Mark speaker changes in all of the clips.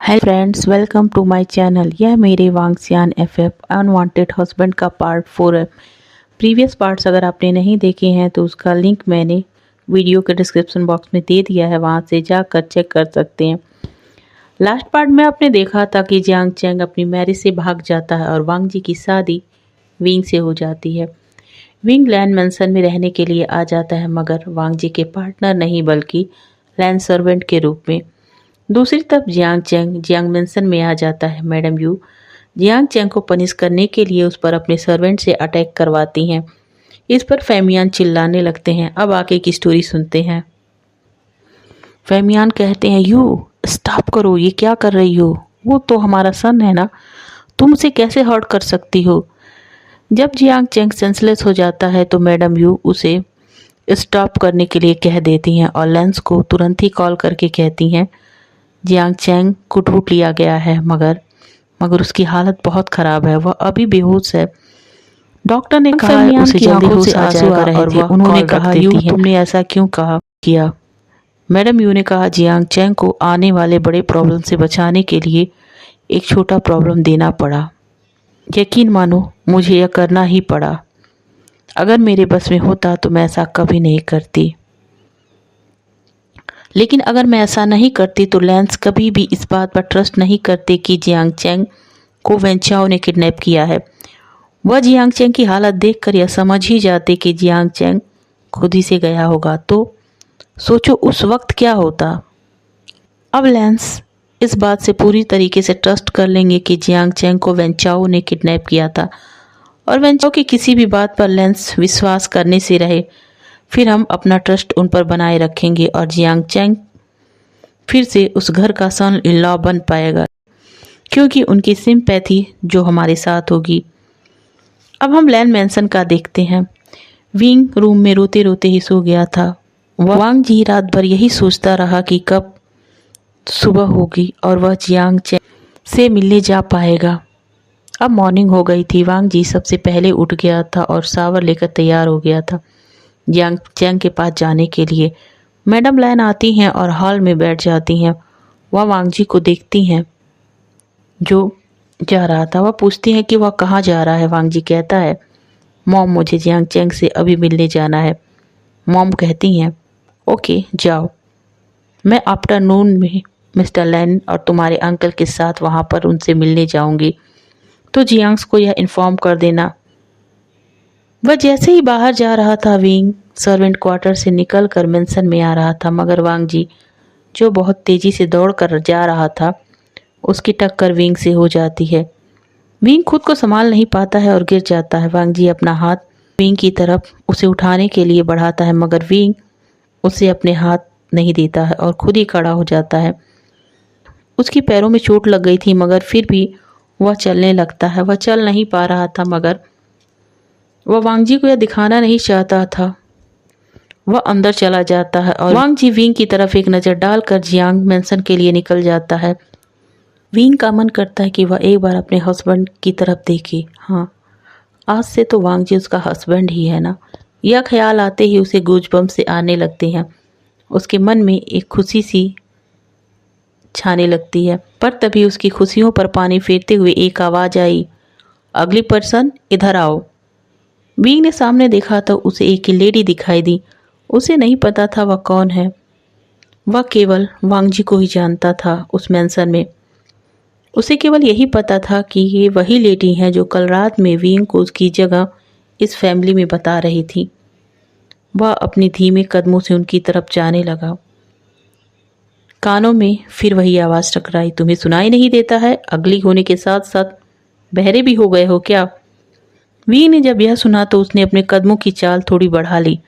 Speaker 1: Hello friends, welcome to my channel. यह मेरे वांगसियान एफएफ अनवांटेड हस्बैंड का पार्ट 4 है। प्रीवियस पार्ट्स अगर आपने नहीं देखे हैं तो उसका लिंक मैंने वीडियो के डिस्क्रिप्शन बॉक्स में दे दिया है, वहां से जाकर चेक कर सकते हैं। लास्ट पार्ट में आपने देखा था कि जियांग चैंग अपनी मैरिज से भाग जाता है और वांग जी की शादी विंग से हो जाती है। विंग लैंड मैंसन में रहने के लिए आ जाता है, मगर वांग जी के पार्टनर नहीं बल्कि लैंड सर्वेंट के रूप में। दूसरी तरफ जियांग चैंग जियांग मैंसन में आ जाता है। मैडम यू जियांग चैंग को पनिश करने के लिए उस पर अपने सर्वेंट से अटैक करवाती हैं। इस पर फेमियान चिल्लाने लगते हैं। अब आगे की स्टोरी सुनते हैं। फेमियान कहते हैं, यू स्टॉप करो, ये क्या कर रही हो? वो तो हमारा सन है ना, तुम उसे कैसे हर्ट कर सकती हो? जब जियांग चैंग सेंसलेस हो जाता है तो मैडम यू उसे स्टॉप करने के लिए कह देती हैं और लेंस को तुरंत ही कॉल करके कहती हैं जियांग चैंग को ढूंढ लिया गया है, मगर उसकी हालत बहुत ख़राब है, वह अभी बेहोश है। डॉक्टर ने कहा है उसे जल्दी होश आ जाएगा और वह उन्होंने कहा, यू तुमने ऐसा क्यों किया? मैडम यू ने कहा, जियांग चैंग को आने वाले बड़े प्रॉब्लम से बचाने के लिए एक छोटा प्रॉब्लम देना पड़ा। यकीन मानो मुझे यह करना ही पड़ा। अगर मेरे बस में होता तो मैं ऐसा कभी नहीं करती, लेकिन अगर मैं ऐसा नहीं करती तो लेंस कभी भी इस बात पर ट्रस्ट नहीं करते कि जियांग चैंग को वेंचाओ ने किडनैप किया है। वह जियांग चैंग की हालत देखकर यह समझ ही जाते कि जियांग चैंग खुद ही से गया होगा। तो सोचो उस वक्त क्या होता। अब लेंस इस बात से पूरी तरीके से ट्रस्ट कर लेंगे कि जियांग चैंग को वेंचाओ ने किडनैप किया था और वेंचाओ की किसी भी बात पर लेंस विश्वास करने से रहे। फिर हम अपना ट्रस्ट उन पर बनाए रखेंगे और जियांग चैंग फिर से उस घर का सन इन लॉ बन पाएगा, क्योंकि उनकी सिंपैथी जो हमारे साथ होगी। अब हम लैंड मैंसन का देखते हैं। विंग रूम में रोते रोते ही सो गया था। वांग जी रात भर यही सोचता रहा कि कब सुबह होगी और वह जियांग चैंग से मिलने जा पाएगा। अब मॉर्निंग हो गई थी। वांग जी सबसे पहले उठ गया था और शावर लेकर तैयार हो गया था जियांग चैंग के पास जाने के लिए। मैडम लैन आती हैं और हॉल में बैठ जाती हैं। वह वांग जी को देखती हैं जो जा रहा था। वह पूछती हैं कि वह कहाँ जा रहा है। वांग जी कहता है, मॉम मुझे जियांग चैंग से अभी मिलने जाना है। मॉम कहती हैं, ओके जाओ, मैं आफ्टरनून में मिस्टर लैन और तुम्हारे अंकल के साथ वहाँ पर उनसे मिलने जाऊंगी, तो जियांग को यह इन्फॉर्म कर देना। वह जैसे ही बाहर जा रहा था, विंग सर्वेंट क्वार्टर से निकलकर मेंशन में आ रहा था, मगर वांग जी जो बहुत तेजी से दौड़ कर जा रहा था उसकी टक्कर विंग से हो जाती है। विंग खुद को संभाल नहीं पाता है और गिर जाता है। वांग जी अपना हाथ विंग की तरफ उसे उठाने के लिए बढ़ाता है, मगर विंग उसे अपने हाथ नहीं देता है और खुद ही खड़ा हो जाता है। उसकी पैरों में चोट लग गई थी, मगर फिर भी वह चलने लगता है। वह चल नहीं पा रहा था, मगर वह वांग जी को यह दिखाना नहीं चाहता था। वह अंदर चला जाता है और वांग जी विंग की तरफ एक नज़र डालकर जियांग मैंसन के लिए निकल जाता है। विंग का मन करता है कि वह एक बार अपने हस्बैंड की तरफ देखे। हाँ, आज से तो वांग जी उसका हस्बैंड ही है ना। यह ख्याल आते ही उसे गूजबम्प से आने लगते हैं। उसके मन में एक खुशी सी छाने लगती है, पर तभी उसकी खुशियों पर पानी फेरते हुए एक आवाज़ आई, अगली पर्सन इधर आओ। विंग ने सामने देखा तो उसे एक लेडी दिखाई दी। उसे नहीं पता था वह कौन है। वह केवल वांग जी को ही जानता था। उस मैंसन में उसे केवल यही पता था कि ये वही लेडी हैं जो कल रात में विंग को उसकी जगह इस फैमिली में बता रही थी। वह अपने धीमे कदमों से उनकी तरफ जाने लगा। कानों में फिर वही आवाज़ टकराई, तुम्हें सुनाई नहीं देता है? अगली होने के साथ साथ बहरे भी हो गए हो क्या? विंग ने जब यह सुना तो उसने अपने कदमों की चाल थोड़ी बढ़ा ली।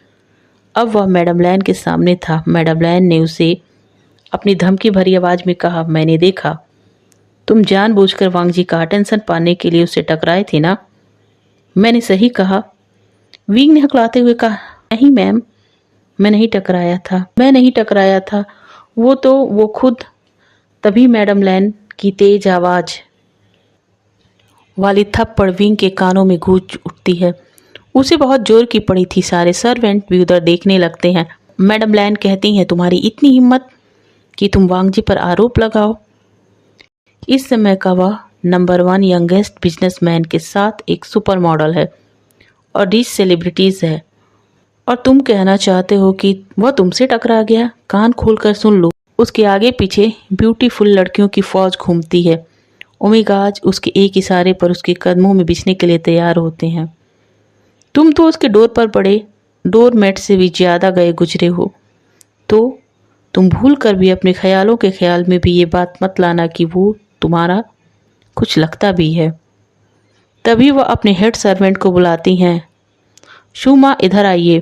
Speaker 1: अब वह मैडम लैन के सामने था। मैडम लैन ने उसे अपनी धमकी भरी आवाज़ में कहा, मैंने देखा, तुम जानबूझकर वांग जी का अटेंशन पाने के लिए उससे टकराए थे ना? मैंने सही कहा? विंग ने हकलाते हुए कहा, नहीं मैम, मैं नहीं टकराया था। वो खुद। तभी मैडम लैन की तेज आवाज़ वाली थप्पड़ विंग के कानों में गूंज उठती है। उसे बहुत जोर की पड़ी थी। सारे सर्वेंट भी उधर देखने लगते हैं। मैडम लैन कहती हैं, तुम्हारी इतनी हिम्मत कि तुम वांग जी पर आरोप लगाओ? इस समय का वह नंबर 1 यंगेस्ट बिजनेसमैन के साथ एक सुपर मॉडल है और रिच सेलिब्रिटीज़ है। और तुम कहना चाहते हो कि वह तुमसे टकरा गया? कान खोलकर सुन लो, उसके आगे पीछे ब्यूटीफुल लड़कियों की फौज घूमती है। ओमेगा आज उसके एक इशारे पर उसके कदमों में बिछने के लिए तैयार होते हैं। तुम तो उसके डोर पर पड़े डोरमेट से भी ज़्यादा गए गुजरे हो, तो तुम भूल कर भी अपने ख्यालों के ख्याल में भी ये बात मत लाना कि वो तुम्हारा कुछ लगता भी है। तभी वह अपने हेड सर्वेंट को बुलाती हैं। शुमा, इधर आइए,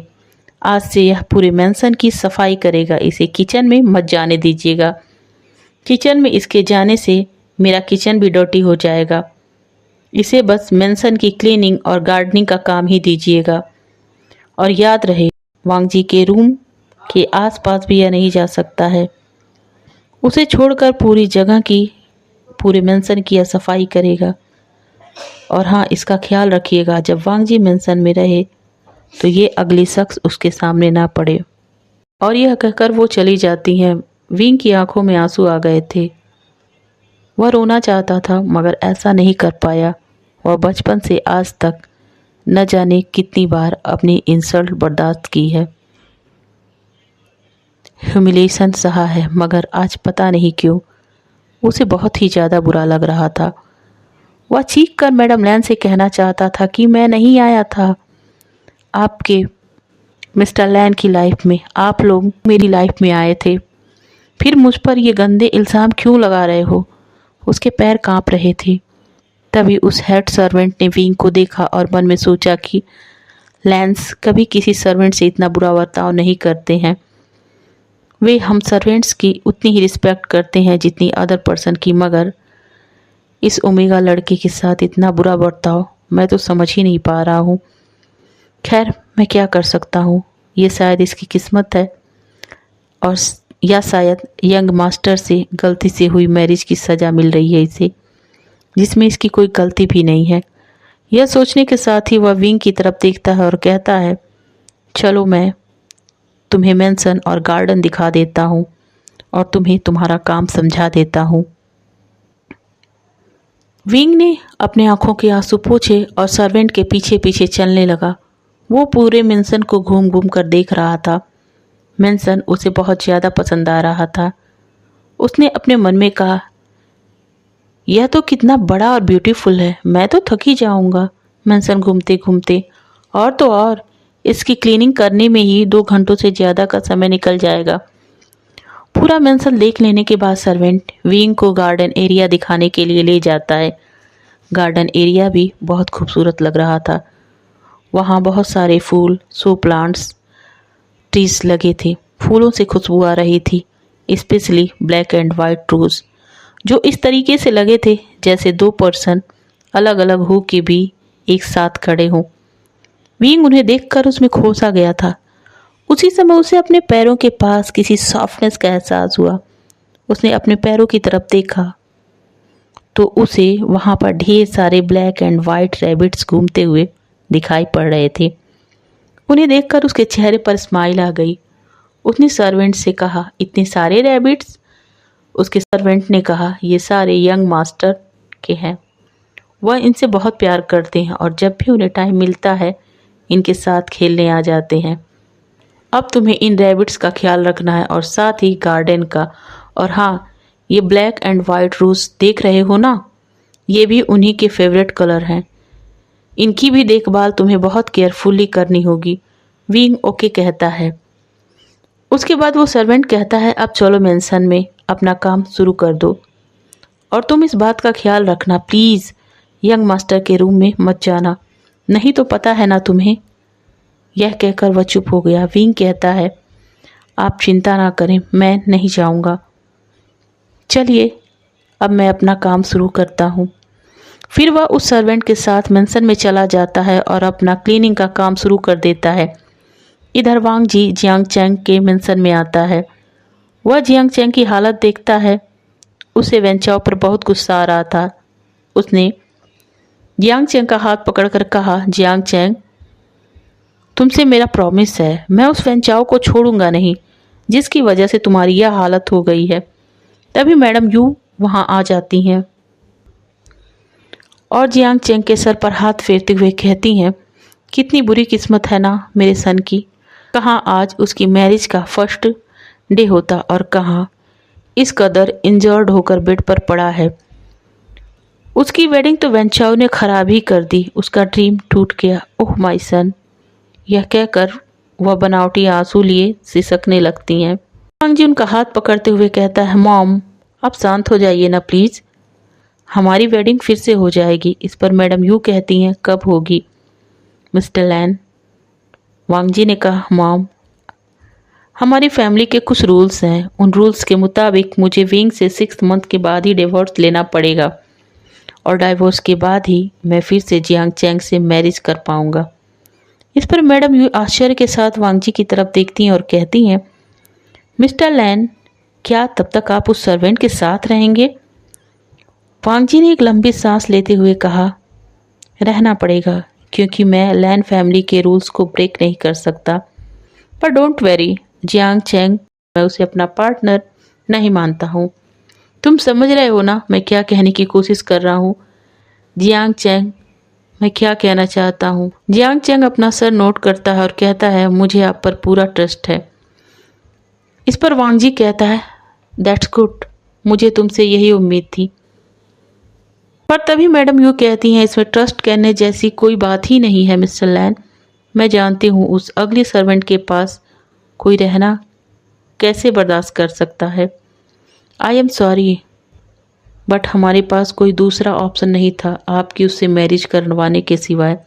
Speaker 1: आज से यह पूरे मेंशन की सफाई करेगा, इसे किचन में मत जाने दीजिएगा। किचन में इसके जाने से मेरा किचन भी डर्टी हो जाएगा। इसे बस मेंशन की क्लीनिंग और गार्डनिंग का काम ही दीजिएगा। और याद रहे, वांग जी के रूम के आसपास भी यह नहीं जा सकता है। उसे छोड़कर पूरी जगह की, पूरे मेंशन की यह सफाई करेगा। और हाँ, इसका ख्याल रखिएगा, जब वांग जी मेंशन में रहे तो ये अगली शख्स उसके सामने ना पड़े। और यह कहकर वो चली जाती हैं। विंग की आंखों में आंसू आ गए थे। वह रोना चाहता था मगर ऐसा नहीं कर पाया। वह बचपन से आज तक न जाने कितनी बार अपनी इंसल्ट बर्दाश्त की है, ह्यूमिलेशन सहा है, मगर आज पता नहीं क्यों उसे बहुत ही ज़्यादा बुरा लग रहा था। वह चीख कर मैडम लैन से कहना चाहता था कि मैं नहीं आया था आपके मिस्टर लैन की लाइफ में, आप लोग मेरी लाइफ में आए थे। फिर मुझ पर ये गंदे इल्ज़ाम क्यों लगा रहे हो? उसके पैर कांप रहे थे। तभी उस हेड सर्वेंट ने विंग को देखा और मन में सोचा कि लैंस कभी किसी सर्वेंट से इतना बुरा बर्ताव नहीं करते हैं। वे हम सर्वेंट्स की उतनी ही रिस्पेक्ट करते हैं जितनी अदर पर्सन की, मगर इस ओमेगा लड़के के साथ इतना बुरा बर्ताव मैं तो समझ ही नहीं पा रहा हूँ। खैर, मैं क्या कर सकता हूँ, ये शायद इसकी किस्मत है, और या शायद यंग मास्टर से गलती से हुई मैरिज की सज़ा मिल रही है इसे, जिसमें इसकी कोई गलती भी नहीं है। यह सोचने के साथ ही वह विंग की तरफ देखता है और कहता है, चलो मैं तुम्हें मेंशन और गार्डन दिखा देता हूँ और तुम्हें तुम्हारा काम समझा देता हूँ। विंग ने अपने आंखों के आंसू पोंछे और सर्वेंट के पीछे पीछे चलने लगा। वो पूरे मेंशन को घूम घूम कर देख रहा था। मेंशन उसे बहुत ज़्यादा पसंद आ रहा था। उसने अपने मन में कहा, यह तो कितना बड़ा और ब्यूटीफुल है, मैं तो थक ही जाऊंगा मेंशन घूमते घूमते, और तो और इसकी क्लीनिंग करने में ही 2 घंटों से ज़्यादा का समय निकल जाएगा। पूरा मेंशन देख लेने के बाद सर्वेंट विंग को गार्डन एरिया दिखाने के लिए ले जाता है। गार्डन एरिया भी बहुत खूबसूरत लग रहा था। वहाँ बहुत सारे फूल, शो प्लांट्स, ट्रीज लगे थे। फूलों से खुशबू आ रही थी, स्पेशली ब्लैक एंड वाइट रोज, जो इस तरीके से लगे थे जैसे 2 पर्सन अलग अलग हो के भी एक साथ खड़े हों। विंग उन्हें देखकर उसमें खो सा गया था। उसी समय उसे अपने पैरों के पास किसी सॉफ्टनेस का एहसास हुआ। उसने अपने पैरों की तरफ देखा तो उसे वहाँ पर ढेर सारे ब्लैक एंड वाइट रैबिट्स घूमते हुए दिखाई पड़ रहे थे। उन्हें देखकर उसके चेहरे पर स्माइल आ गई। उसने सर्वेंट से कहा, इतने सारे रैबिट्स? उसके सर्वेंट ने कहा, ये सारे यंग मास्टर के हैं, वह इनसे बहुत प्यार करते हैं और जब भी उन्हें टाइम मिलता है इनके साथ खेलने आ जाते हैं। अब तुम्हें इन रैबिट्स का ख्याल रखना है और साथ ही गार्डन का। और हाँ, ये ब्लैक एंड वाइट रोज देख रहे हो ना, ये भी उन्हीं के फेवरेट कलर हैं। इनकी भी देखभाल तुम्हें बहुत केयरफुली करनी होगी। विंग ओके कहता है। उसके बाद वो सर्वेंट कहता है, अब चलो मेंशन में अपना काम शुरू कर दो, और तुम इस बात का ख्याल रखना प्लीज़, यंग मास्टर के रूम में मत जाना, नहीं तो पता है ना तुम्हें। यह कहकर वह चुप हो गया। विंग कहता है, आप चिंता ना करें, मैं नहीं जाऊंगा। चलिए अब मैं अपना काम शुरू करता हूँ। फिर वह उस सर्वेंट के साथ मेंशन में चला जाता है और अपना क्लीनिंग का काम शुरू कर देता है। इधर वांग जी जियांग चैंग के मेंशन में आता है। वह जियांग चैंग की हालत देखता है। उसे वेंचाओ पर बहुत गुस्सा आ रहा था। उसने जियांग चैंग का हाथ पकड़कर कहा, जियांग चैंग, तुमसे मेरा प्रॉमिस है, मैं उस वेंचाओ को छोड़ूंगा नहीं जिसकी वजह से तुम्हारी यह हालत हो गई है। तभी मैडम यू वहाँ आ जाती हैं। और जियांग चेंग के सर पर हाथ फेरते हुए कहती हैं, कितनी बुरी किस्मत है ना मेरे सन की। कहाँ आज उसकी मैरिज का फर्स्ट डे होता और कहाँ इस कदर इंजर्ड होकर बेड पर पड़ा है। उसकी वेडिंग तो वेंचाओ ने खराब ही कर दी, उसका ड्रीम टूट गया। Oh my son. यह कहकर वह बनावटी आंसू लिए सिसकने लगती हैं। वांग जी उनका हाथ पकड़ते हुए कहता है, मॉम आप शांत हो जाइए ना प्लीज़, हमारी वेडिंग फिर से हो जाएगी। इस पर मैडम यू कहती हैं, कब होगी मिस्टर लैन। वांग जी ने कहा, मॉम हमारी फैमिली के कुछ रूल्स हैं, उन रूल्स के मुताबिक मुझे विंग से 6 मंथ के बाद ही डिवोर्स लेना पड़ेगा और डिवोर्स के बाद ही मैं फिर से जियांग चैंग से मैरिज कर पाऊंगा। इस पर मैडम यू आश्चर्य के साथ वांग जी की तरफ देखती हैं और कहती हैं, मिस्टर लैन क्या तब तक आप उस सर्वेंट के साथ रहेंगे। वांग जी ने एक लंबी सांस लेते हुए कहा, रहना पड़ेगा क्योंकि मैं लैन फैमिली के रूल्स को ब्रेक नहीं कर सकता। पर डोंट वेरी जियांग चैंग, मैं उसे अपना पार्टनर नहीं मानता हूँ। तुम समझ रहे हो ना मैं क्या कहने की कोशिश कर रहा हूँ। जियांग चैंग मैं क्या कहना चाहता हूँ। जियांग चैंग अपना सर नोट करता है और कहता है, मुझे आप पर पूरा ट्रस्ट है। इस पर वांग जी कहता है, दैट्स गुड, मुझे तुमसे यही उम्मीद थी। पर तभी मैडम यू कहती हैं, इसमें ट्रस्ट करने जैसी कोई बात ही नहीं है मिस्टर लैन। मैं जानती हूँ उस अगली सर्वेंट के पास कोई रहना कैसे बर्दाश्त कर सकता है। आई एम सॉरी बट हमारे पास कोई दूसरा ऑप्शन नहीं था आपकी उससे मैरिज करवाने के सिवाय।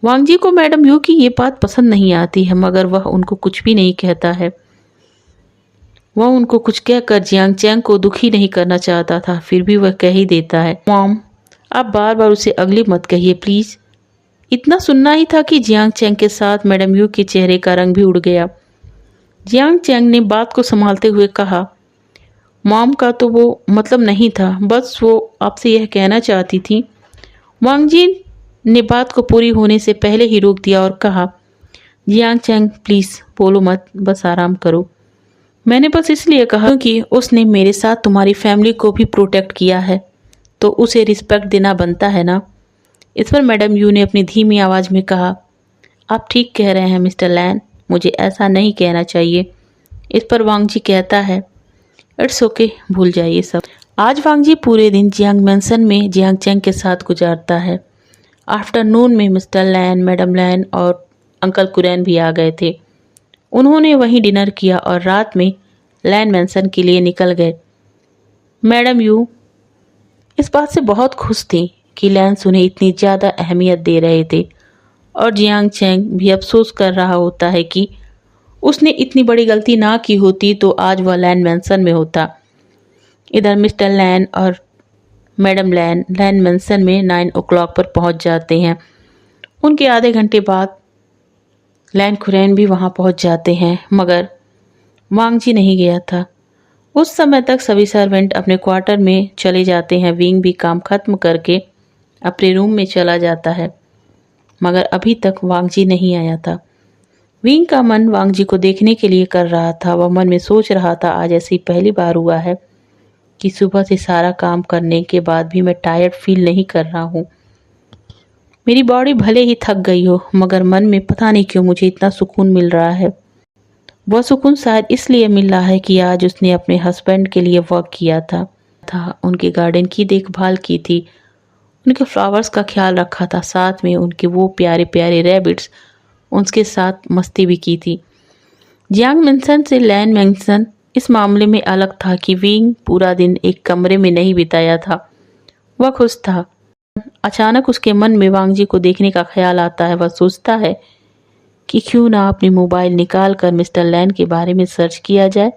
Speaker 1: वांग जी को मैडम यू की ये बात पसंद नहीं आती है, मगर वह उनको कुछ भी नहीं कहता है। वह उनको कुछ कहकर जियांग चैंग को दुखी नहीं करना चाहता था, फिर भी वह कह ही देता है, मॉम आप बार बार उसे अगली मत कहिए प्लीज़। इतना सुनना ही था कि जियांग चैंग के साथ मैडम यू के चेहरे का रंग भी उड़ गया। जियांग चैंग ने बात को संभालते हुए कहा, मॉम का तो वो मतलब नहीं था, बस वो आपसे यह कहना चाहती थी। वांग जी ने बात को पूरी होने से पहले ही रोक दिया और कहा, जियांग चैंग प्लीज़ बोलो मत, बस आराम करो। मैंने बस इसलिए कहा क्योंकि उसने मेरे साथ तुम्हारी फैमिली को भी प्रोटेक्ट किया है, तो उसे रिस्पेक्ट देना बनता है ना। इस पर मैडम यू ने अपनी धीमी आवाज़ में कहा, आप ठीक कह रहे हैं मिस्टर लैन, मुझे ऐसा नहीं कहना चाहिए। इस पर वांग जी कहता है, इट्स ओके, भूल जाइए सब। आज वांग जी पूरे दिन जियांग मैंसन में जियांग चैंग के साथ गुजारता है। आफ्टरनून में मिस्टर लैन, मैडम लैन और अंकल कुरैन भी आ गए थे। उन्होंने वहीं डिनर किया और रात में लैन मैंसन के लिए निकल गए। मैडम यू इस बात से बहुत खुश थी कि लैंस उन्हें इतनी ज़्यादा अहमियत दे रहे थे और जियांग चैंग भी अफसोस कर रहा होता है कि उसने इतनी बड़ी गलती ना की होती तो आज वह लैन मैंसन में होता। इधर मिस्टर लैन और मैडम लैन मैंसन में 9 o'clock पर पहुंच जाते हैं। उनके आधे घंटे बाद लैन खुरैन भी वहां पहुंच जाते हैं, मगर वांग जी नहीं गया था। उस समय तक सभी सर्वेंट अपने क्वार्टर में चले जाते हैं। विंग भी काम खत्म करके अपने रूम में चला जाता है, मगर अभी तक वांग जी नहीं आया था। विंग का मन वांग जी को देखने के लिए कर रहा था। वह मन में सोच रहा था, आज ऐसी पहली बार हुआ है कि सुबह से सारा काम करने के बाद भी मैं टायर्ड फील नहीं कर रहा हूँ। मेरी बॉडी भले ही थक गई हो, मगर मन में पता नहीं क्यों मुझे इतना सुकून मिल रहा है। वह सुकून शायद इसलिए मिल रहा है कि आज उसने अपने हस्बैंड के लिए वर्क किया था, उनके गार्डन की देखभाल की थी, उनके फ्लावर्स का ख्याल रखा था, साथ में उनके वो प्यारे प्यारे रैबिट्स उनके साथ मस्ती भी की थी। जियांग मैंसन से लैन मैंसन इस मामले में अलग था कि विंग पूरा दिन एक कमरे में नहीं बिताया था। वह खुश था। अचानक उसके मन में वांग जी को देखने का ख्याल आता है। वह सोचता है कि क्यों ना अपनी मोबाइल निकाल कर मिस्टर लैन के बारे में सर्च किया जाए।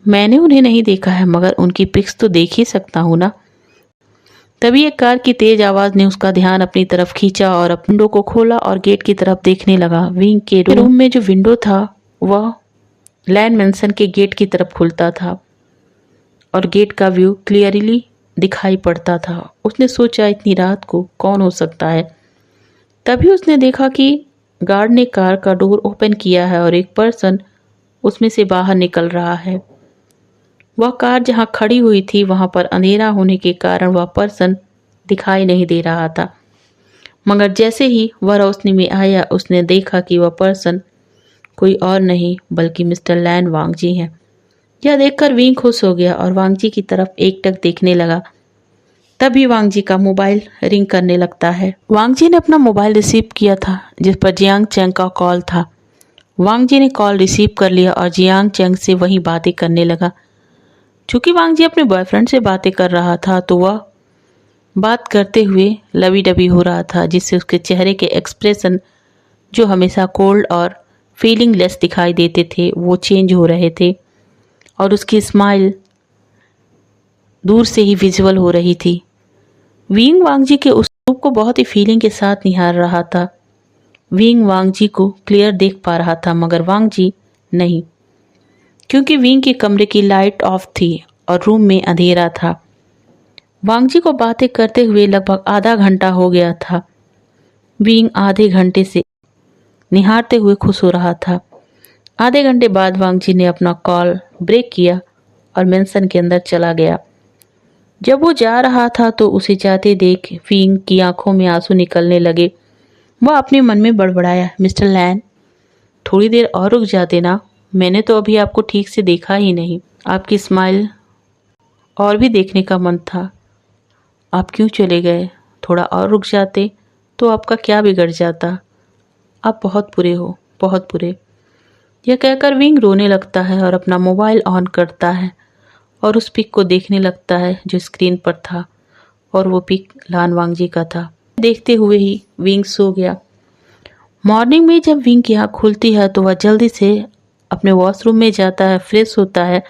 Speaker 1: मैंने उन्हें नहीं देखा है, मगर उनकी पिक्स तो देख ही सकता हूँ ना। तभी एक कार की तेज आवाज ने उसका ध्यान अपनी तरफ खींचा और विंडो को खोला और गेट की तरफ देखने लगा। विंग के रूम में जो विंडो था वह लैन मैंसन के गेट की तरफ खुलता था और गेट का व्यू क्लियरली दिखाई पड़ता था। उसने सोचा, इतनी रात को कौन हो सकता है। तभी उसने देखा कि गार्ड ने कार का डोर ओपन किया है और एक पर्सन उसमें से बाहर निकल रहा है। वह कार जहां खड़ी हुई थी वहां पर अंधेरा होने के कारण वह पर्सन दिखाई नहीं दे रहा था, मगर जैसे ही वह रोशनी में आया उसने देखा कि वह पर्सन कोई और नहीं बल्कि मिस्टर लैन वांगजी हैं। यह देखकर विंग खुश हो गया और वांगजी की तरफ एकटक देखने लगा। तभी वांगजी का मोबाइल रिंग करने लगता है। वांगजी ने अपना मोबाइल रिसीव किया था जिस पर जियांग चैंग का कॉल था। वांगजी ने कॉल रिसीव कर लिया और जियांग चैंग से वही बातें करने लगा। चूंकि वांगजी अपने बॉयफ्रेंड से बातें कर रहा था तो वह बात करते हुए लवी डबी हो रहा था, जिससे उसके चेहरे के एक्सप्रेशन जो हमेशा कोल्ड और फीलिंगलेस दिखाई देते थे वो चेंज हो रहे थे और उसकी स्माइल दूर से ही विजुअल हो रही थी। विंग वांगजी के उस रूप को बहुत ही फीलिंग के साथ निहार रहा था। विंग वांगजी को क्लियर देख पा रहा था मगर वांगजी नहीं, क्योंकि विंग के कमरे की लाइट ऑफ थी और रूम में अंधेरा था। वांगजी को बातें करते हुए लगभग आधा घंटा हो गया था। विंग आधे घंटे से निहारते हुए खुश हो रहा था। आधे घंटे बाद वांगजी ने अपना कॉल ब्रेक किया और मेंशन के अंदर चला गया। जब वो जा रहा था तो उसे जाते देख विंग की आंखों में आंसू निकलने लगे। वह अपने मन में बड़बड़ाया, मिस्टर लैन, थोड़ी देर और रुक जाते ना, मैंने तो अभी आपको ठीक से देखा ही नहीं। आपकी स्माइल और भी देखने का मन था। आप क्यों चले गए? थोड़ा और रुक जाते तो आपका क्या बिगड़ जाता? आप बहुत बुरे हो, बहुत बुरे। यह कहकर विंग रोने लगता है और अपना मोबाइल ऑन करता है और उस पिक को देखने लगता है जो स्क्रीन पर था, और वो पिक लान वांगजी का था। देखते हुए ही विंग सो गया। मॉर्निंग में जब विंग की आँख खुलती है तो वह जल्दी से अपने वॉशरूम में जाता है, फ्रेश होता है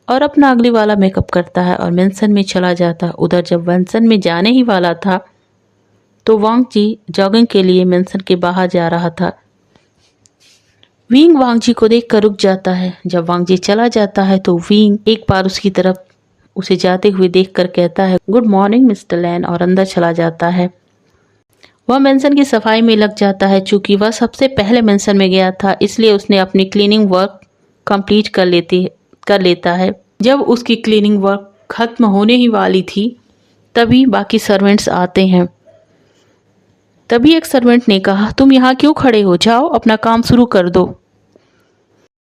Speaker 1: और अपना अगली वाला मेकअप करता है और मेंशन में चला जाता है। उधर जब मेंशन में जाने ही वाला था तो वांगजी जॉगिंग के लिए मेंशन के बाहर जा रहा था। विंग वांगजी को देखकर रुक जाता है। जब वांगजी चला जाता है तो विंग एक बार उसकी तरफ उसे जाते हुए देखकर कहता है, गुड मॉर्निंग मिस्टर लैन, और अंदर चला जाता है। वह मेंशन की सफाई में लग जाता है। चूंकि वह सबसे पहले मेंशन में गया था इसलिए उसने अपनी क्लीनिंग वर्क कंप्लीट कर लेता है। जब उसकी क्लीनिंग वर्क खत्म होने ही वाली थी तभी बाकी सर्वेंट्स आते हैं। तभी एक सर्वेंट ने कहा, तुम यहाँ क्यों खड़े हो, जाओ अपना काम शुरू कर दो।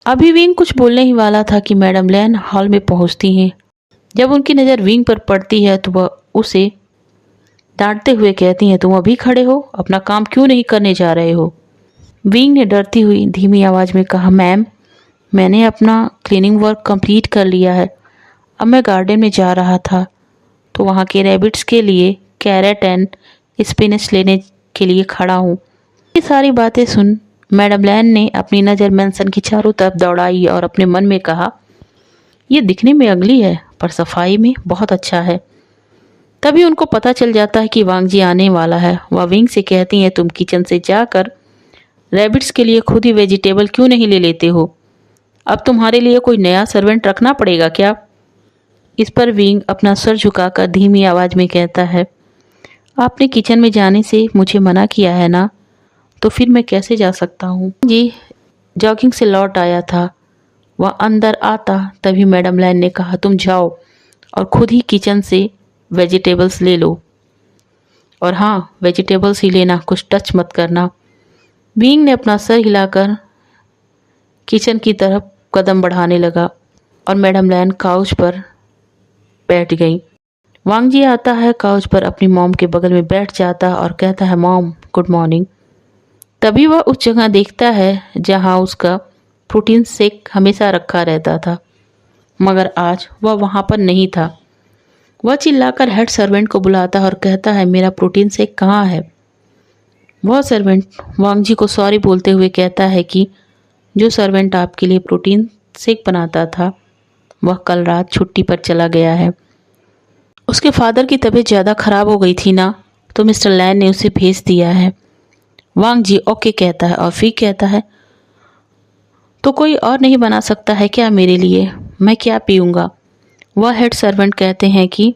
Speaker 1: अभी विंग कुछ बोलने ही वाला था कि मैडम लैन हॉल में पहुंचती हैं। जब उनकी नज़र विंग पर पड़ती है तो वह उसे डांटते हुए कहती हैं, तुम अभी खड़े हो, अपना काम क्यों नहीं करने जा रहे हो? विंग ने डरती हुई धीमी आवाज़ में कहा, मैम मैंने अपना क्लीनिंग वर्क कंप्लीट कर लिया है। अब मैं गार्डन में जा रहा था तो वहाँ के रैबिट्स के लिए कैरेट एंड स्पिनच लेने के लिए खड़ा हूँ। ये सारी बातें सुन मैडम लैन ने अपनी नज़र मेंशन की चारों तरफ दौड़ाई और अपने मन में कहा, ये दिखने में अगली है पर सफाई में बहुत अच्छा है। तभी उनको पता चल जाता है कि वांगजी आने वाला है। वह विंग से कहती हैं, तुम किचन से जाकर रैबिट्स के लिए खुद ही वेजिटेबल क्यों नहीं ले लेते हो? अब तुम्हारे लिए कोई नया सर्वेंट रखना पड़ेगा क्या? इस पर विंग अपना सर झुकाकर धीमी आवाज़ में कहता है, आपने किचन में जाने से मुझे मना किया है ना, तो फिर मैं कैसे जा सकता हूँ? जी जॉगिंग से लौट आया था। वह अंदर आता तभी मैडम लैन ने कहा, तुम जाओ और खुद ही किचन से वेजिटेबल्स ले लो, और हाँ वेजिटेबल्स ही लेना, कुछ टच मत करना। विंग ने अपना सर हिलाकर किचन की तरफ कदम बढ़ाने लगा और मैडम लैन काउच पर बैठ गई। वांगजी आता है, काउच पर अपनी मॉम के बगल में बैठ जाता और कहता है, मॉम गुड मॉर्निंग। तभी वह उस जगह देखता है जहां उसका प्रोटीन शेक हमेशा रखा रहता था, मगर आज वह वहां पर नहीं था। वह चिल्लाकर हेड सर्वेंट को बुलाता है और कहता है, मेरा प्रोटीन शेक कहाँ है? वह सर्वेंट वांगजी को सॉरी बोलते हुए कहता है कि जो सर्वेंट आपके लिए प्रोटीन शेक बनाता था वह कल रात छुट्टी पर चला गया है। उसके फादर की तबीयत ज़्यादा ख़राब हो गई थी ना, तो मिस्टर लैन ने उसे भेज दिया है। वांगजी ओके कहता है और फिर कहता है, तो कोई और नहीं बना सकता है क्या मेरे लिए? मैं क्या पीऊँगा? वह हेड सर्वेंट कहते हैं कि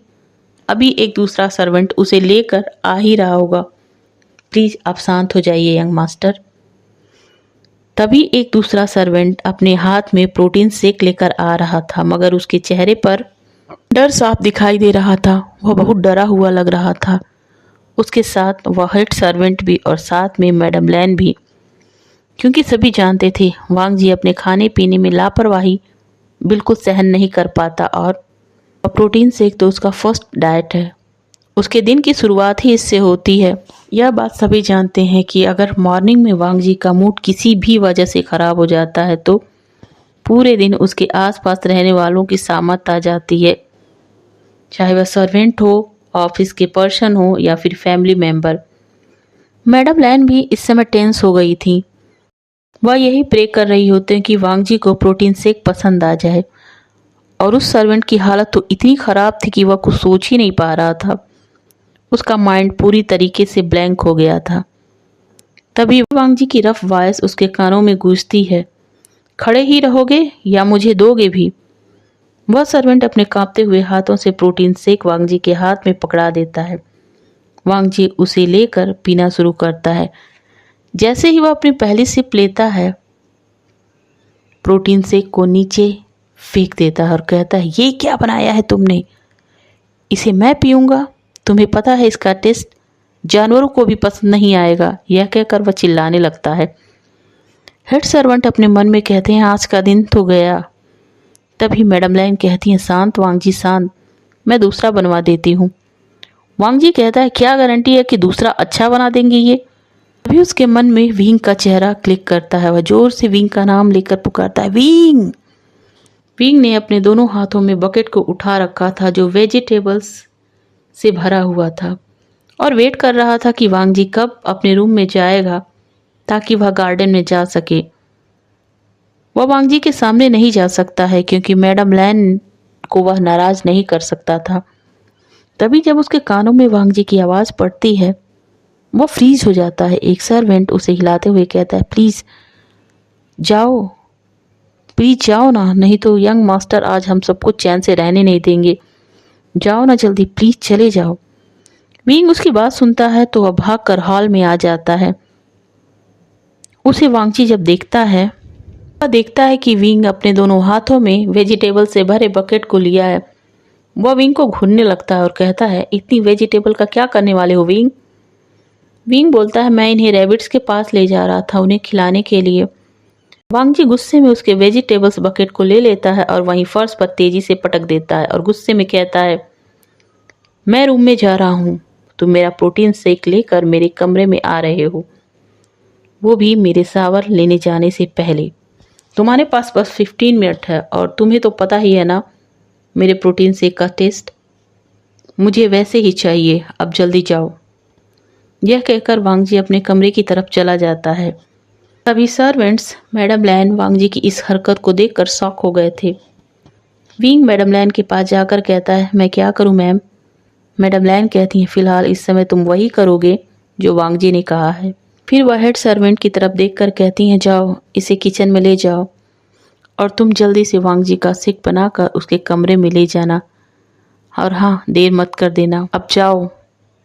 Speaker 1: अभी एक दूसरा सर्वेंट उसे लेकर आ ही रहा होगा, प्लीज़ आप शांत हो जाइए यंग मास्टर। तभी एक दूसरा सर्वेंट अपने हाथ में प्रोटीन शेक लेकर आ रहा था, मगर उसके चेहरे पर डर साफ दिखाई दे रहा था। वह बहुत डरा हुआ लग रहा था। उसके साथ वह हेड सर्वेंट भी और साथ में मैडम लैन भी, क्योंकि सभी जानते थे वांग जी अपने खाने पीने में लापरवाही बिल्कुल सहन नहीं कर पाता और प्रोटीन शेक तो उसका फर्स्ट डाइट है। उसके दिन की शुरुआत ही इससे होती है। यह बात सभी जानते हैं कि अगर मॉर्निंग में वांग जी का मूड किसी भी वजह से ख़राब हो जाता है तो पूरे दिन उसके आसपास रहने वालों की सामत आ जाती है, चाहे वह सर्वेंट हो, ऑफिस के पर्सन हो या फिर फैमिली मेंबर। मैडम लैन भी इस समय टेंस हो गई थी। वह यही प्रे कर रही होते हैं कि वांग जी को प्रोटीन शेक पसंद आ जाए, और उस सर्वेंट की हालत तो इतनी ख़राब थी कि वह कुछ सोच ही नहीं पा रहा था। उसका माइंड पूरी तरीके से ब्लैंक हो गया था। तभी वांग जी की रफ वॉइस उसके कानों में गूंजती है, खड़े ही रहोगे या मुझे दोगे भी? वह सर्वेंट अपने कांपते हुए हाथों से प्रोटीन शेक वांग जी के हाथ में पकड़ा देता है। वांग जी उसे लेकर पीना शुरू करता है। जैसे ही वह अपनी पहली सिप लेता है, प्रोटीन शेक को नीचे फेंक देता है और कहता है, ये क्या बनाया है तुमने? इसे मैं पीऊँगा? तुम्हें पता है इसका टेस्ट जानवरों को भी पसंद नहीं आएगा। यह कहकर वह चिल्लाने लगता है। हेड सर्वेंट अपने मन में कहते हैं, आज का दिन तो गया। तभी मैडम लैन कहती हैं, शांत वांग जी शांत, मैं दूसरा बनवा देती हूँ। वांग जी कहता है, क्या गारंटी है कि दूसरा अच्छा बना देंगे ये? तभी उसके मन में विंग का चेहरा क्लिक करता है। वह जोर से विंग का नाम लेकर पुकारता है, विंग। विंग ने अपने दोनों हाथों में बकेट को उठा रखा था जो वेजिटेबल्स से भरा हुआ था और वेट कर रहा था कि वांग जी कब अपने रूम में जाएगा ताकि वह गार्डन में जा सके। वह वांग जी के सामने नहीं जा सकता है क्योंकि मैडम लैन को वह नाराज नहीं कर सकता था। तभी जब उसके कानों में वांग जी की आवाज़ पड़ती है, वह फ्रीज हो जाता है। एक सर्वेंट उसे हिलाते हुए कहता है, प्लीज़ जाओ, प्लीज जाओ ना, नहीं तो यंग मास्टर आज हम सबको चैन से रहने नहीं देंगे। जाओ ना जल्दी, प्लीज चले जाओ। विंग उसकी बात सुनता है तो वह भागकर हॉल में आ जाता है। उसे वांगची जब देखता है, वह देखता है कि विंग अपने दोनों हाथों में वेजिटेबल से भरे बकेट को लिया है। वह विंग को घूरने लगता है और कहता है, इतनी वेजिटेबल का क्या करने वाले हो विंग? विंग बोलता है, मैं इन्हें रैबिट्स के पास ले जा रहा था, उन्हें खिलाने के लिए। वांग जी गुस्से में उसके वेजिटेबल्स बकेट को ले लेता है और वहीं फर्श पर तेजी से पटक देता है और गुस्से में कहता है, मैं रूम में जा रहा हूँ, तुम मेरा प्रोटीन शेक लेकर मेरे कमरे में आ रहे हो, वो भी मेरे शावर लेने जाने से पहले। तुम्हारे पास बस 15 मिनट है और तुम्हें तो पता ही है ना मेरे प्रोटीन शेक का टेस्ट। मुझे वैसे ही चाहिए, अब जल्दी जाओ। यह कहकर वांग जी अपने कमरे की तरफ चला जाता है। तभी सर्वेंट्स मैडम लैन वांग जी की इस हरकत को देखकर शॉक हो गए थे। विंग मैडम लैन के पास जाकर कहता है, मैं क्या करूं मैम? मैडम लैन कहती हैं, फिलहाल इस समय तुम वही करोगे जो वांग जी ने कहा है। फिर वह हेड सर्वेंट की तरफ देखकर कहती हैं, जाओ इसे किचन में ले जाओ और तुम जल्दी से वांग जी का शेक बनाकर उसके कमरे में ले जाना, और हाँ देर मत कर देना, अब जाओ।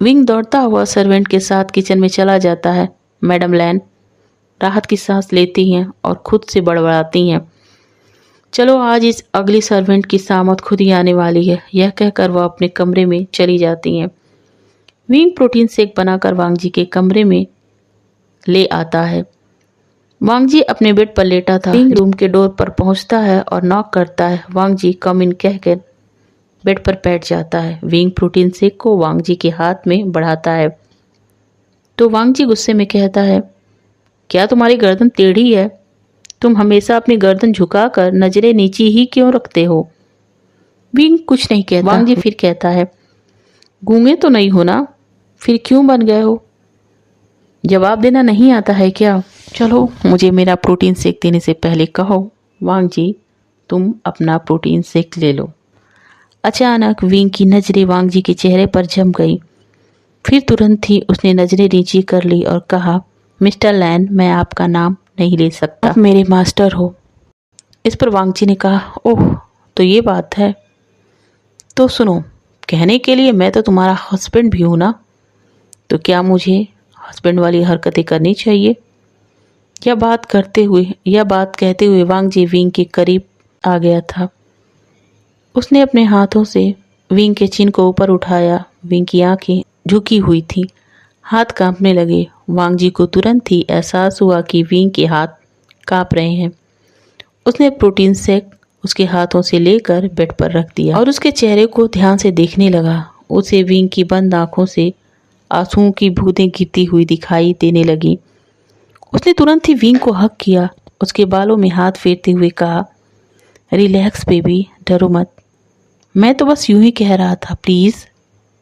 Speaker 1: विंग दौड़ता हुआ सर्वेंट के साथ किचन में चला जाता है। मैडम लैन राहत की सांस लेती हैं और खुद से बड़बड़ाती हैं, चलो आज इस अगली सर्वेंट की सामत खुद ही आने वाली है। यह कहकर वह अपने कमरे में चली जाती हैं। विंग प्रोटीन शेक बनाकर वांग जी के कमरे में ले आता है। वांग जी अपने बेड पर लेटा था। विंग रूम के डोर पर पहुंचता है और नॉक करता है। वांग जी कम इन कहकर बेड पर बैठ जाता है। विंग प्रोटीन शेक को वांग जी के हाथ में बढ़ाता है तो वांग जी गुस्से में कहता है, क्या तुम्हारी गर्दन टेढ़ी है? तुम हमेशा अपनी गर्दन झुकाकर नजरें नीचे ही क्यों रखते हो? विंग कुछ नहीं कहता। वांग जी फिर कहता है, गूंगे तो नहीं हो ना, फिर क्यों बन गए हो? जवाब देना नहीं आता है क्या? चलो मुझे मेरा प्रोटीन शेक देने से पहले कहो। वांग जी तुम अपना प्रोटीन शेक ले लो। अचानक विंग की नजरें वांग जी के चेहरे पर जम गई। फिर तुरंत ही उसने नजरें नीची कर ली और कहा, मिस्टर लैन, मैं आपका नाम नहीं ले सकता, आप मेरे मास्टर हो। इस पर वांग जी ने कहा, ओह तो ये बात है, तो सुनो, कहने के लिए मैं तो तुम्हारा हस्बैंड भी हूँ ना, तो क्या मुझे हस्बैंड वाली हरकतें करनी चाहिए? यह बात कहते हुए वांग जी विंग के करीब आ गया था। उसने अपने हाथों से विंग के चिन को ऊपर उठाया। विंग की आंखें झुकी हुई थी, हाथ कांपने लगे। वांग जी को तुरंत ही एहसास हुआ कि विंग के हाथ कांप रहे हैं। उसने प्रोटीन शेक उसके हाथों से लेकर बेड पर रख दिया और उसके चेहरे को ध्यान से देखने लगा। उसे विंग की बंद आंखों से आंसुओं की बूंदें गिरती हुई दिखाई देने लगी। उसने तुरंत ही विंग को हग किया, उसके बालों में हाथ फेरते हुए कहा, रिलैक्स बेबी, डरो मत। मैं तो बस यूं ही कह रहा था, प्लीज़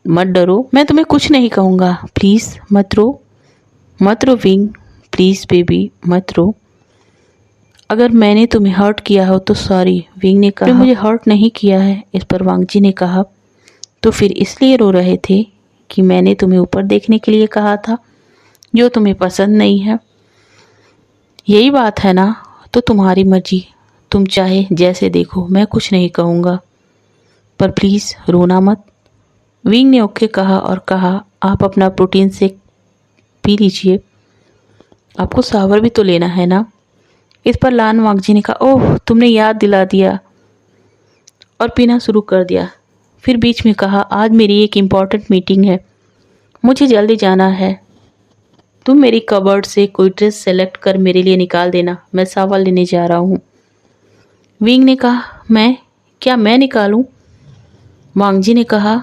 Speaker 1: मत डरो, मैं तुम्हें कुछ नहीं कहूँगा, प्लीज़ मत रो, मत रो विंग, प्लीज़ बेबी मत रो। अगर मैंने तुम्हें हर्ट किया हो तो सॉरी। विंग ने कहा, मुझे हर्ट नहीं किया है। इस पर वांग जी ने कहा, तो फिर इसलिए रो रहे थे कि मैंने तुम्हें ऊपर देखने के लिए कहा था, जो तुम्हें पसंद नहीं है। यही बात है ना, तो तुम्हारी मर्जी, तुम चाहे जैसे देखो, मैं कुछ नहीं कहूँगा, पर प्लीज़ रोना मत। विंग ने ओके कहा और कहा, आप अपना प्रोटीन शेक पी लीजिए, आपको शावर भी तो लेना है ना। इस पर लान वांग जी ने कहा, ओह तुमने याद दिला दिया, और पीना शुरू कर दिया। फिर बीच में कहा, आज मेरी एक इम्पॉर्टेंट मीटिंग है, मुझे जल्दी जाना है। तुम मेरी कबर्ड से कोई ड्रेस सेलेक्ट कर मेरे लिए निकाल देना, मैं शावर लेने जा रहा हूँ। विंग ने कहा, मैं निकालूं? वांग जी ने कहा,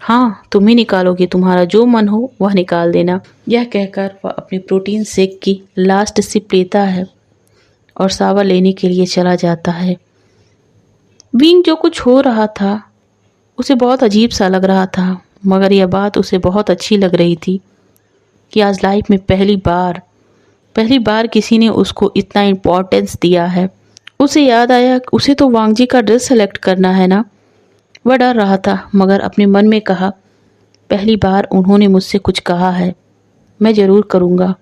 Speaker 1: हाँ तुम ही निकालोगे, तुम्हारा जो मन हो वह निकाल देना। यह कहकर वह अपने प्रोटीन शेक की लास्ट सिप लेता है और शावर लेने के लिए चला जाता है। विंग जो कुछ हो रहा था उसे बहुत अजीब सा लग रहा था, मगर यह बात उसे बहुत अच्छी लग रही थी कि आज लाइफ में पहली बार किसी ने उसको इतना इम्पोर्टेंस दिया है। उसे याद आया, उसे तो वांग जी का ड्रेस सेलेक्ट करना है ना। वह डर रहा था, मगर अपने मन में कहा, पहली बार उन्होंने मुझसे कुछ कहा है, मैं ज़रूर करूँगा।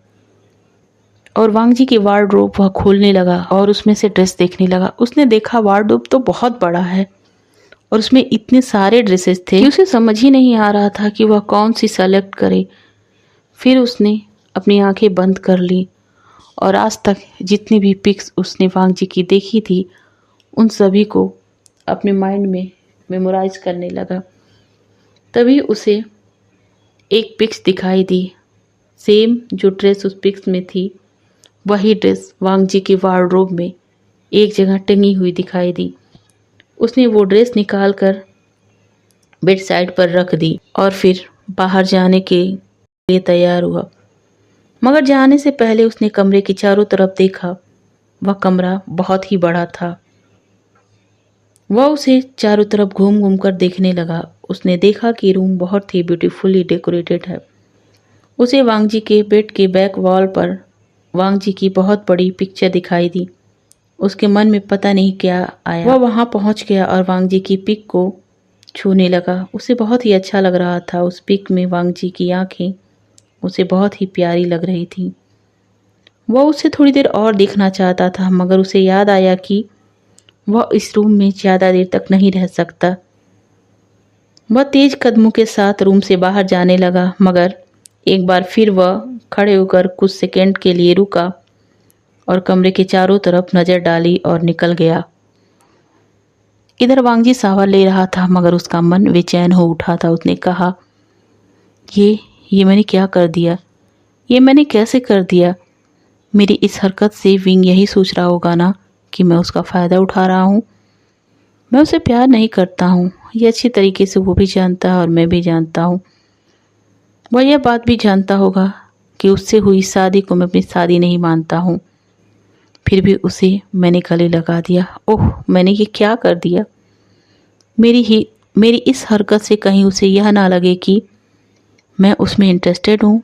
Speaker 1: और वांग जी की वार्डरोब वह खोलने लगा और उसमें से ड्रेस देखने लगा। उसने देखा वार्डरोब तो बहुत बड़ा है और उसमें इतने सारे ड्रेसेस थे कि उसे समझ ही नहीं आ रहा था कि वह कौन सी सेलेक्ट करे। फिर उसने अपनी आंखें बंद कर ली और आज तक जितनी भी पिक्स उसने वांग जी की देखी थी उन सभी को अपने माइंड में मेमोराइज करने लगा। तभी उसे एक पिक्स दिखाई दी, सेम जो ड्रेस उस पिक्स में थी वही ड्रेस वांग जी की वार्डरोब में एक जगह टंगी हुई दिखाई दी। उसने वो ड्रेस निकाल कर बेड साइड पर रख दी और फिर बाहर जाने के लिए तैयार हुआ। मगर जाने से पहले उसने कमरे की चारों तरफ देखा। वह कमरा बहुत ही बड़ा था। वह उसे चारों तरफ घूम घूम कर देखने लगा। उसने देखा कि रूम बहुत ही ब्यूटीफुली डेकोरेटेड है। उसे वांग जी के बेड के बैक वॉल पर वांग जी की बहुत बड़ी पिक्चर दिखाई दी। उसके मन में पता नहीं क्या आया। वह वहां पहुंच गया और वांग जी की पिक को छूने लगा। उसे बहुत ही अच्छा लग रहा था। उस पिक में वांग जी की आंखें उसे बहुत ही प्यारी लग रही थी। वह उसे थोड़ी देर और देखना चाहता था, मगर उसे याद आया कि वह इस रूम में ज़्यादा देर तक नहीं रह सकता। वह तेज कदमों के साथ रूम से बाहर जाने लगा, मगर एक बार फिर वह खड़े होकर कुछ सेकंड के लिए रुका और कमरे के चारों तरफ नज़र डाली और निकल गया। इधर वांग जी शावर ले रहा था, मगर उसका मन बेचैन हो उठा था। उसने कहा, ये मैंने क्या कर दिया, ये मैंने कैसे कर दिया। मेरी इस हरकत से विंग यही सोच रहा होगा ना कि मैं उसका फ़ायदा उठा रहा हूँ। मैं उसे प्यार नहीं करता हूँ, ये अच्छी तरीके से वो भी जानता है और मैं भी जानता हूँ। वह यह बात भी जानता होगा कि उससे हुई शादी को मैं अपनी शादी नहीं मानता हूँ। फिर भी उसे मैंने गले लगा दिया। ओह, मैंने ये क्या कर दिया। मेरी इस हरकत से कहीं उसे यह ना लगे कि मैं उसमें इंटरेस्टेड हूँ,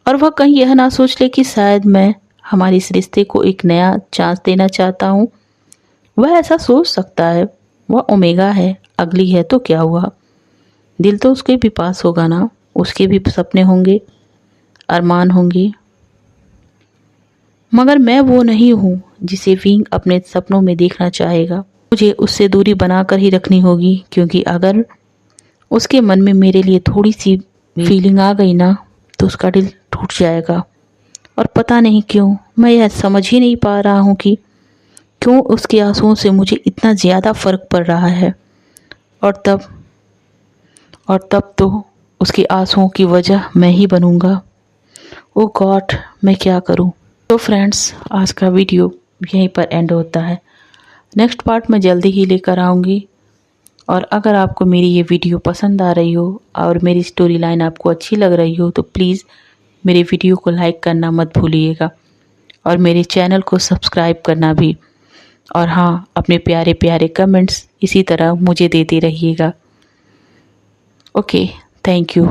Speaker 1: और वह कहीं यह ना सोच ले कि शायद मैं हमारे इस रिश्ते को एक नया चांस देना चाहता हूँ। वह ऐसा सोच सकता है। वह ओमेगा है, अगली है तो क्या हुआ, दिल तो उसके भी पास होगा ना, उसके भी सपने होंगे, अरमान होंगे। मगर मैं वो नहीं हूँ जिसे विंग अपने सपनों में देखना चाहेगा। मुझे उससे दूरी बनाकर ही रखनी होगी, क्योंकि अगर उसके मन में मेरे लिए थोड़ी सी फीलिंग आ गई ना तो उसका दिल टूट जाएगा। और पता नहीं क्यों मैं यह समझ ही नहीं पा रहा हूँ कि क्यों उसके आंसुओं से मुझे इतना ज़्यादा फ़र्क पड़ रहा है। और तब तो उसके आंसुओं की वजह मैं ही बनूंगा। ओ गॉड, मैं क्या करूं। तो फ्रेंड्स, आज का वीडियो यहीं पर एंड होता है। नेक्स्ट पार्ट मैं जल्दी ही लेकर आऊँगी। और अगर आपको मेरी ये वीडियो पसंद आ रही हो और मेरी स्टोरी लाइन आपको अच्छी लग रही हो तो प्लीज़ मेरे वीडियो को लाइक करना मत भूलिएगा और मेरे चैनल को सब्सक्राइब करना भी। और हाँ, अपने प्यारे प्यारे कमेंट्स इसी तरह मुझे देते रहिएगा। Okay, thank you.